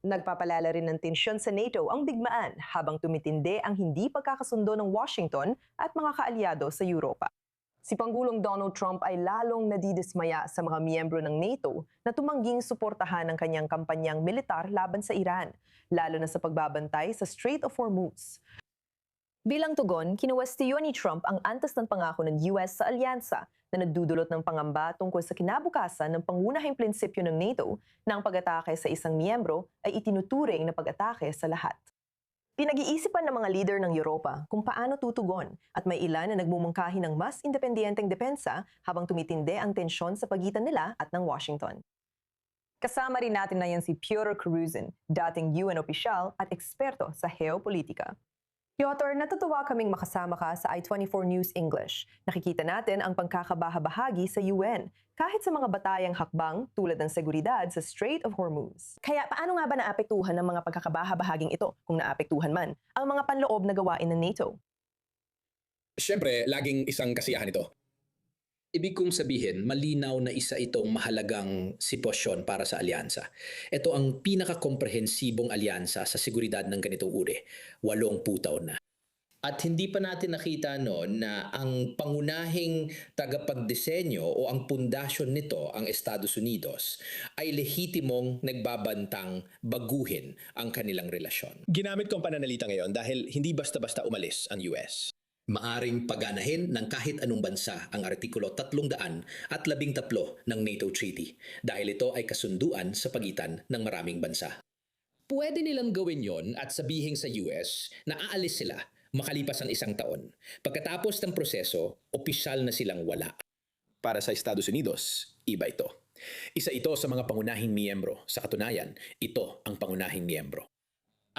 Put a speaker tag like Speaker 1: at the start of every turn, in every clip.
Speaker 1: Nagpapalala rin ng tensyon sa NATO ang digmaan habang tumitindi ang hindi pagkakasundo ng Washington at mga kaalyado sa Europa. Si Pangulong Donald Trump ay lalong nadidismaya sa mga miyembro ng NATO na tumangging suportahan ang kanyang kampanyang militar laban sa Iran, lalo na sa pagbabantay sa Strait of Hormuz. Bilang tugon, kinuwestiyon ni Trump ang antas ng pangako ng US sa alyansa na nagdudulot ng pangamba tungkol sa kinabukasan ng pangunahing prinsipyo ng NATO na ang pag-atake sa isang miyembro ay itinuturing na pag-atake sa lahat. Pinag-iisipan ng mga leader ng Europa kung paano tutugon at may ilan na nagmumungkahi ng mas independenteng depensa habang tumitindi ang tensyon sa pagitan nila at ng Washington. Kasama rin natin na yan si Pyotr Kruzin, dating UN opisyal at eksperto sa geopolitika. Piotr, natutuwa kaming makasama ka sa I-24 News English. Nakikita natin ang pagkakabahabahagi sa UN, kahit sa mga batayang hakbang tulad ng seguridad sa Strait of Hormuz. Kaya paano nga ba naapektuhan ng mga pagkakabahabahaging ito, kung naapektuhan man, ang mga panloob na gawain ng NATO?
Speaker 2: Siyempre, laging isang kasiyahan ito. Ibig kong sabihin, malinaw na isa itong mahalagang sitwasyon para sa alyansa. Ito ang pinakakomprehensibong alyansa sa seguridad ng ganitong uri. 8 putaw na. At hindi pa natin nakita na ang pangunahing tagapagdisenyo o ang pundasyon nito, ang Estados Unidos, ay lehitimong nagbabantang baguhin ang kanilang relasyon.
Speaker 3: Ginamit ko ang pananalita ngayon dahil hindi basta-basta umalis ang US.
Speaker 2: Maaring paganahin ng kahit anong bansa ang Artikulo 313 ng NATO Treaty dahil ito ay kasunduan sa pagitan ng maraming bansa. Pwede nilang gawin yon at sabihin sa US na aalis sila makalipas ang 1 taon. Pagkatapos ng proseso, opisyal na silang wala.
Speaker 3: Para sa Estados Unidos, iba ito. Isa ito sa mga pangunahing miyembro. Sa katunayan, ito ang pangunahing miyembro.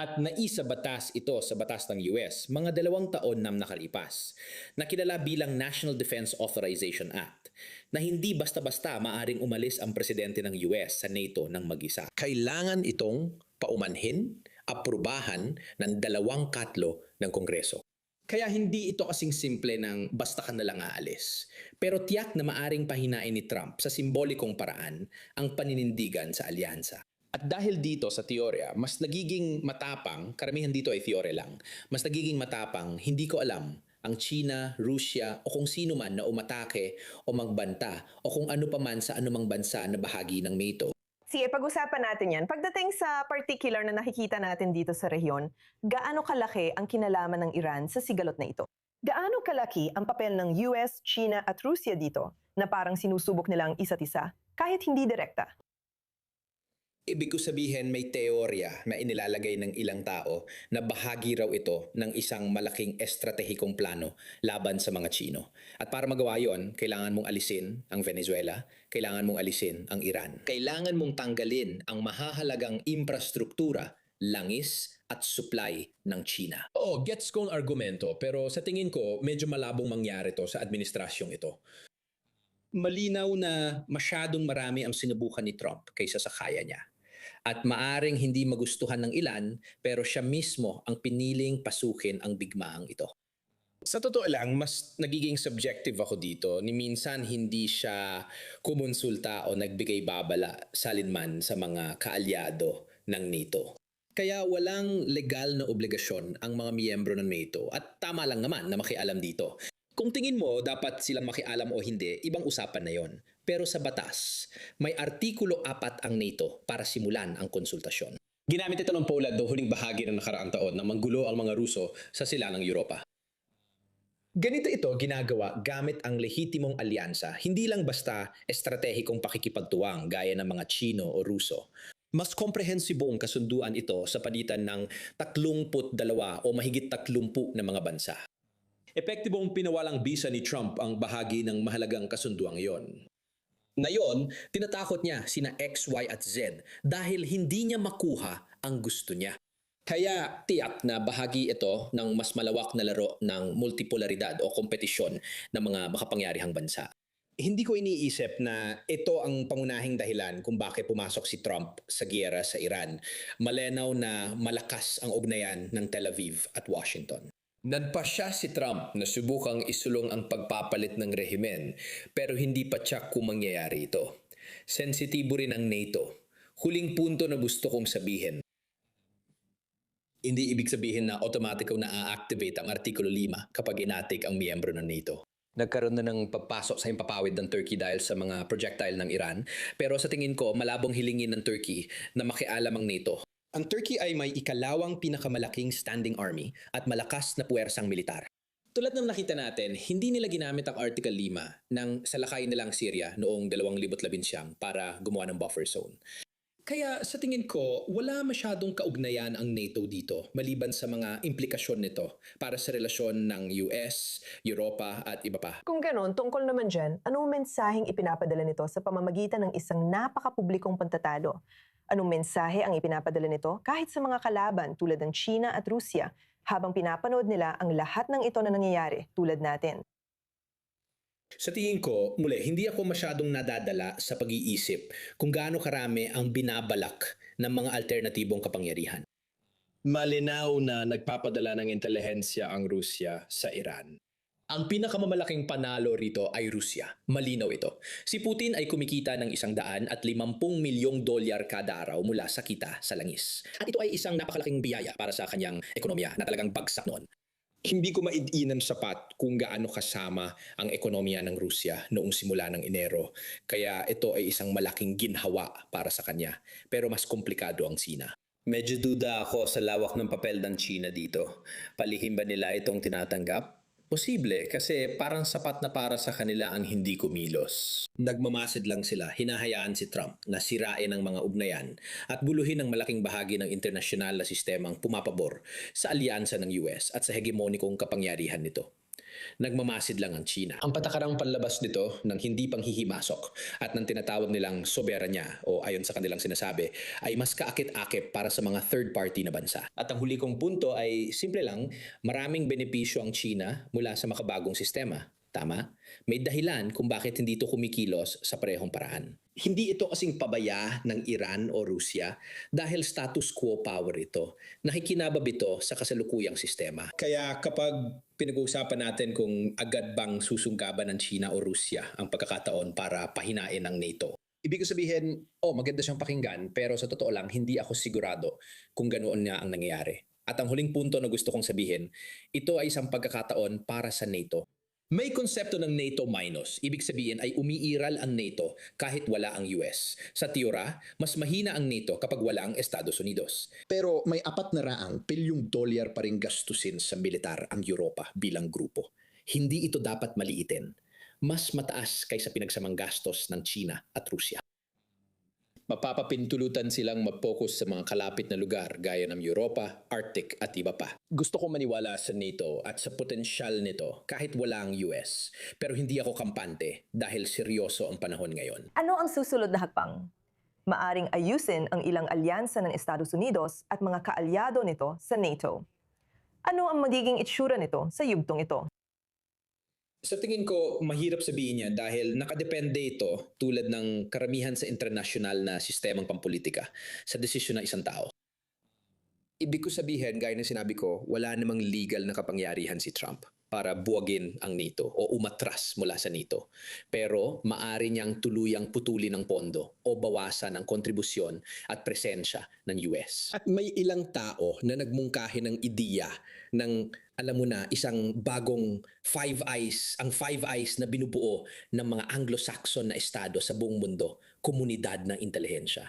Speaker 2: At naisa batas ito sa batas ng US mga 2 taon na nakalipas na kilala bilang National Defense Authorization Act na hindi basta-basta maaring umalis ang presidente ng US sa NATO ng mag-isa.
Speaker 3: Kailangan itong paumanhin, aprubahan ng 2/3 ng Kongreso.
Speaker 2: Kaya hindi ito kasing simple ng basta ka na lang aalis. Pero tiyak na maaring pahinain ni Trump sa simbolikong paraan ang paninindigan sa alyansa. At dahil dito sa teorya, mas nagiging matapang, karamihan dito ay teorya lang, mas nagiging matapang, hindi ko alam, ang China, Russia o kung sino man na umatake o magbanta o kung ano pa man sa anumang bansa na bahagi ng NATO.
Speaker 1: Sige, pag-usapan natin yan. Pagdating sa particular na nakikita natin dito sa rehiyon, gaano kalaki ang kinalaman ng Iran sa sigalot na ito? Gaano kalaki ang papel ng US, China at Russia dito na parang sinusubok nilang isa't isa kahit hindi direkta?
Speaker 2: Ibig ko sabihin may teorya na inilalagay ng ilang tao na bahagi raw ito ng isang malaking estratehikong plano laban sa mga Chino. At para magawa yon, kailangan mong alisin ang Venezuela, kailangan mong alisin ang Iran. Kailangan mong tanggalin ang mahahalagang infrastruktura, langis at supply ng China.
Speaker 3: Oo, gets ko ang argumento pero sa tingin ko medyo malabong mangyari to sa administrasyong ito.
Speaker 2: Malinaw na masyadong marami ang sinubukan ni Trump kaysa sa kaya niya. At maaring hindi magustuhan ng ilan pero siya mismo ang piniling pasukin ang digmaang ito.
Speaker 3: Sa totoo lang, mas nagiging subjective ako dito. Ni minsan hindi siya kumonsulta o nagbigay babala salinman sa mga kaalyado ng NATO.
Speaker 2: Kaya walang legal na obligasyon ang mga miyembro ng NATO at tama lang naman na makialam dito. Kung tingin mo dapat silang makialam o hindi, ibang usapan na yon. Pero sa batas, may Artikulo 4 ang NATO para simulan ang konsultasyon.
Speaker 3: Ginamit ito ng Poland noong huling bahagi ng nakaraang taon na manggulo ang mga Ruso sa silangang Europa. Ganito ito ginagawa gamit ang lehitimong alyansa, hindi lang basta estratehikong pakikipagtuwang gaya ng mga Chino o Ruso. Mas komprehensibong kasunduan ito sa pagitan ng 32 o mahigit 30 na mga bansa.
Speaker 2: Epektibong pinawalang bisa ni Trump ang bahagi ng mahalagang kasunduang iyon. Ngayon, tinatakot niya sina X, Y at Z dahil hindi niya makuha ang gusto niya. Kaya tiyak na bahagi ito ng mas malawak na laro ng multipolaridad o kompetisyon ng mga makapangyarihang bansa. Hindi ko iniisip na ito ang pangunahing dahilan kung bakit pumasok si Trump sa giyera sa Iran. Malinaw na malakas ang ugnayan ng Tel Aviv at Washington. Nagpasya si Trump na subukang isulong ang pagpapalit ng rehimen pero hindi pa tiyak kung mangyayari ito. Sensitibo rin ang NATO. Huling punto na gusto kong sabihin. Hindi ibig sabihin na automatic na-activate ang Artikulo 5 kapag inatik ang miyembro ng NATO. Nagkaroon na ng pagpasok sa himpapawid ng Turkey dahil sa mga projectile ng Iran. Pero sa tingin ko, malabong hilingin ng Turkey na makialam ang NATO. Ang Turkey ay may ikalawang pinakamalaking standing army at malakas na puwersang militar. Tulad ng nakita natin, hindi nila ginamit ang Article 5 ng salakay nilang Syria noong 2019 para gumawa ng buffer zone. Kaya sa tingin ko, wala masyadong kaugnayan ang NATO dito maliban sa mga implikasyon nito para sa relasyon ng US, Europa at iba pa.
Speaker 1: Kung ganon, tungkol naman dyan, anong mensaheng ipinapadala nito sa pamamagitan ng isang napakapublikong pantatalo? Anong mensahe ang ipinapadala nito kahit sa mga kalaban tulad ng China at Rusya habang pinapanood nila ang lahat ng ito na nangyayari tulad natin?
Speaker 2: Sa tingin ko, muli, hindi ako masyadong nadadala sa pag-iisip kung gaano karami ang binabalak ng mga alternatibong kapangyarihan.
Speaker 3: Malinaw na nagpapadala ng intelihensya ang Rusya sa Iran.
Speaker 2: Ang pinakamamalaking panalo rito ay Rusya. Malinaw ito. Si Putin ay kumikita ng $150 milyong kada araw mula sa kita sa langis. At ito ay isang napakalaking biyaya para sa kanyang ekonomiya na talagang bagsak noon. Hindi ko maidinan sapat kung gaano kasama ang ekonomiya ng Rusya noong simula ng Enero. Kaya ito ay isang malaking ginhawa para sa kanya. Pero mas komplikado ang Sina. Medyo duda ako sa lawak ng papel ng China dito. Palihim ba nila itong tinatanggap? Posible kasi parang sapat na para sa kanila ang hindi kumilos. Nagmamasid lang sila, hinahayaan si Trump na sirain ang mga ugnayan at buluhin ang malaking bahagi ng internasyonal na sistemang pumapabor sa alyansa ng US at sa hegemonikong kapangyarihan nito. Nagmamasid lang ang China. Ang patakarang panlabas nito ng hindi panghihimasok at ng tinatawag nilang soberanya o ayon sa kanilang sinasabi ay mas kaakit-akit para sa mga third party na bansa. At ang huli kong punto ay simple lang, maraming benepisyo ang China mula sa makabagong sistema. Tama? May dahilan kung bakit hindi ito kumikilos sa parehong paraan. Hindi ito kasing pabaya ng Iran o Rusya dahil status quo power ito. Nakikinabab ito sa kasalukuyang sistema. Kaya kapag pinag-uusapan natin kung agad bang susunggaban ng China o Rusya ang pagkakataon para pahinain ang NATO, ibig sabihin, maganda siyang pakinggan pero sa totoo lang hindi ako sigurado kung ganoon nga ang nangyayari. At ang huling punto na gusto kong sabihin, ito ay isang pagkakataon para sa NATO. May konsepto ng NATO minus. Ibig sabihin ay umiiral ang NATO kahit wala ang US. Sa teora, mas mahina ang NATO kapag wala ang Estados Unidos. Pero may $400 pa ring gastusin sa militar ang Europa bilang grupo. Hindi ito dapat maliitin. Mas mataas kaysa pinagsamang gastos ng China at Rusya. Mapapapintulutan silang mag-focus sa mga kalapit na lugar gaya ng Europa, Arctic at iba pa. Gusto ko maniwala sa NATO at sa potensyal nito kahit wala ang US. Pero hindi ako kampante dahil seryoso ang panahon ngayon.
Speaker 1: Ano ang susunod na hakbang? Maaring ayusin ang ilang alyansa ng Estados Unidos at mga kaalyado nito sa NATO. Ano ang magiging itsura nito sa yugtong ito?
Speaker 2: Sa tingin ko, mahirap sabihin niya dahil nakadepende ito tulad ng karamihan sa internasyonal na sistemang pampolitika sa desisyon ng isang tao. Ibig ko sabihin, gaya ng sinabi ko, wala namang legal na kapangyarihan si Trump para buwagin ang NATO o umatras mula sa NATO. Pero maaari niyang tuluyang putulin ng pondo o bawasan ang kontribusyon at presensya ng US. At may ilang tao na nagmungkahi ng ideya ng alam mo na, isang bagong Five Eyes, ang Five Eyes na binubuo ng mga Anglo-Saxon na estado sa buong mundo, komunidad ng intelihensya.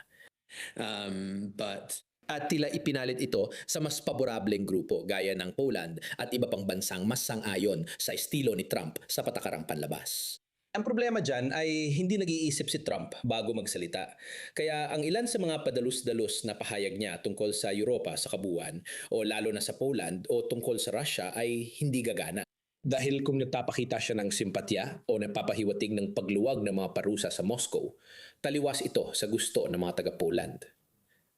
Speaker 2: At tila ipinalit ito sa mas paborableng grupo gaya ng Poland at iba pang bansang mas sang-ayon sa estilo ni Trump sa patakarang panlabas. Ang problema dyan ay hindi nag-iisip si Trump bago magsalita. Kaya ang ilan sa mga padalus-dalus na pahayag niya tungkol sa Europa sa kabuuan o lalo na sa Poland o tungkol sa Russia ay hindi gagana. Dahil kung nagpapakita siya ng simpatya o nagpapahiwatig ng pagluwag ng mga parusa sa Moscow, taliwas ito sa gusto ng mga taga-Poland.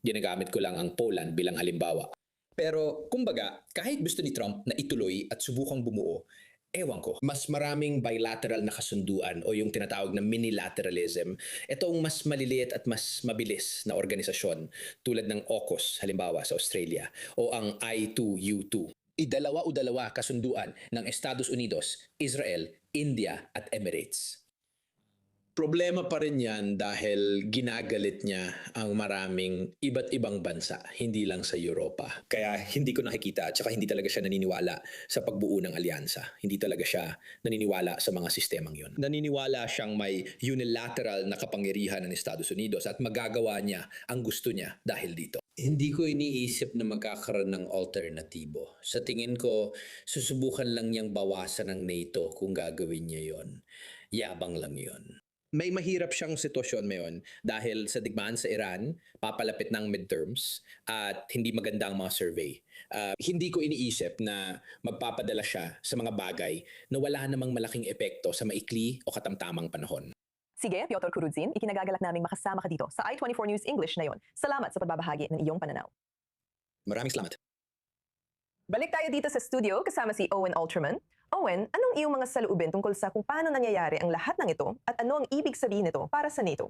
Speaker 2: Ginagamit ko lang ang Poland bilang halimbawa. Pero kumbaga, kahit gusto ni Trump na ituloy at subukang bumuo, ewan ko, mas maraming bilateral na kasunduan o yung tinatawag na minilateralism, itong mas maliliit at mas mabilis na organisasyon tulad ng AUKUS halimbawa sa Australia o ang I2U2. Idalawa kasunduan ng Estados Unidos, Israel, India at Emirates.
Speaker 3: Problema pa rin yan dahil ginagalit niya ang maraming iba't ibang bansa, hindi lang sa Europa. Kaya hindi ko nakikita at saka hindi talaga siya naniniwala sa pagbuo ng alyansa. Hindi talaga siya naniniwala sa mga sistemang yun. Naniniwala siyang may unilateral na kapangyarihan ng Estados Unidos at magagawa niya ang gusto niya dahil dito. Hindi ko iniisip na magkakaroon ng alternatibo. Sa tingin ko, susubukan lang niyang bawasan ng NATO kung gagawin niya yon. Yabang lang yon. May mahirap siyang sitwasyon ngayon dahil sa digmaan sa Iran, papalapit ng midterms at hindi maganda ang mga survey. Hindi ko iniisip na magpapadala siya sa mga bagay na wala namang malaking epekto sa maikli o katamtamang panahon.
Speaker 1: Sige, Piotr Kurudzin, ikinagagalak naming makasama ka dito sa I24 News English na yon. Salamat sa pagbabahagi ng iyong pananaw.
Speaker 3: Maraming salamat.
Speaker 1: Balik tayo dito sa studio kasama si Owen Ultraman. Owen, anong iyong mga saloobin tungkol sa kung paano nangyayari ang lahat ng ito at ano ang ibig sabihin nito para sa NATO?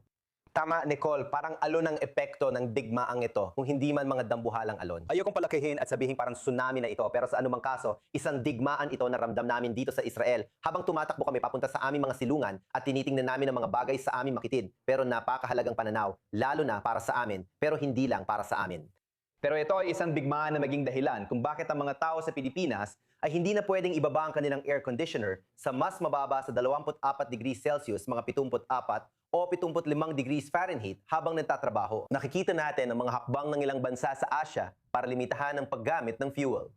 Speaker 4: Tama, Nicole. Parang alon ang epekto ng digmaang ito kung hindi man mga dambuhalang alon. Ayokong palakihin at sabihin parang tsunami na ito, pero sa anumang kaso, isang digmaan ito na ramdam namin dito sa Israel habang tumatakbo kami papunta sa aming mga silungan at tinitingnan namin ang mga bagay sa aming makitid. Pero napakahalagang pananaw, lalo na para sa amin, pero hindi lang para sa amin. Pero ito ay isang digmaan na naging dahilan kung bakit ang mga tao sa Pilipinas ay hindi na pwedeng ibaba ang kanilang air conditioner sa mas mababa sa 24 degrees Celsius, mga 74 o 75 degrees Fahrenheit habang nagtatrabaho. Nakikita natin ang mga hakbang ng ilang bansa sa Asia para limitahan ang paggamit ng fuel.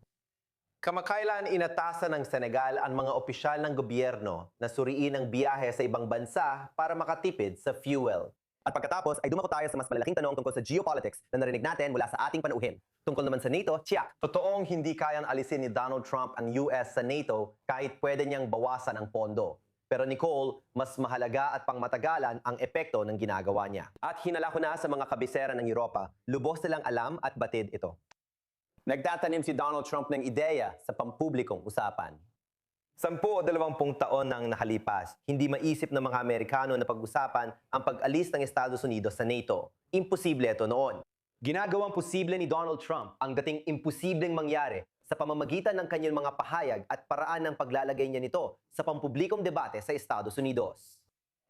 Speaker 4: Kamakailan inatasan ng Senegal ang mga opisyal ng gobyerno na suriin ang biyahe sa ibang bansa para makatipid sa fuel. At pagkatapos ay dumako tayo sa mas malalaking tanong tungkol sa geopolitics na narinig natin mula sa ating panauhin. Tungkol naman sa NATO, tiyak, totoong hindi kayang alisin ni Donald Trump ang US sa NATO kahit pwede niyang bawasan ang pondo. Pero Nicole, mas mahalaga at pangmatagalan ang epekto ng ginagawa niya. At hinala ko na sa mga kabisera ng Europa, lubos nilang alam at batid ito. Nagtatanim si Donald Trump ng ideya sa pampublikong usapan. 10 o 20 taon nang nakalipas, hindi maisip ng mga Amerikano na pag-usapan ang pag-alis ng Estados Unidos sa NATO. Imposible ito noon. Ginagawang posible ni Donald Trump ang dating imposibleng mangyari sa pamamagitan ng kanyang mga pahayag at paraan ng paglalagay niya nito sa pampublikong debate sa Estados Unidos.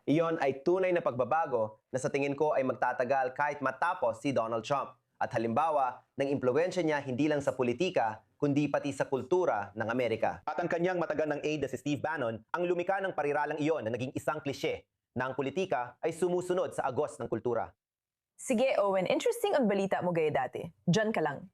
Speaker 4: Iyon ay tunay na pagbabago na sa tingin ko ay magtatagal kahit matapos si Donald Trump. At halimbawa, ng impluwensya niya hindi lang sa politika, kundi pati sa kultura ng Amerika. At ang kanyang matagal ng aide na si Steve Bannon, ang lumika ng pariralang iyon na naging isang klishe na ang politika ay sumusunod sa agos ng kultura.
Speaker 1: Sige, Owen, interesting ang balita mo gaya dati. Diyan ka lang.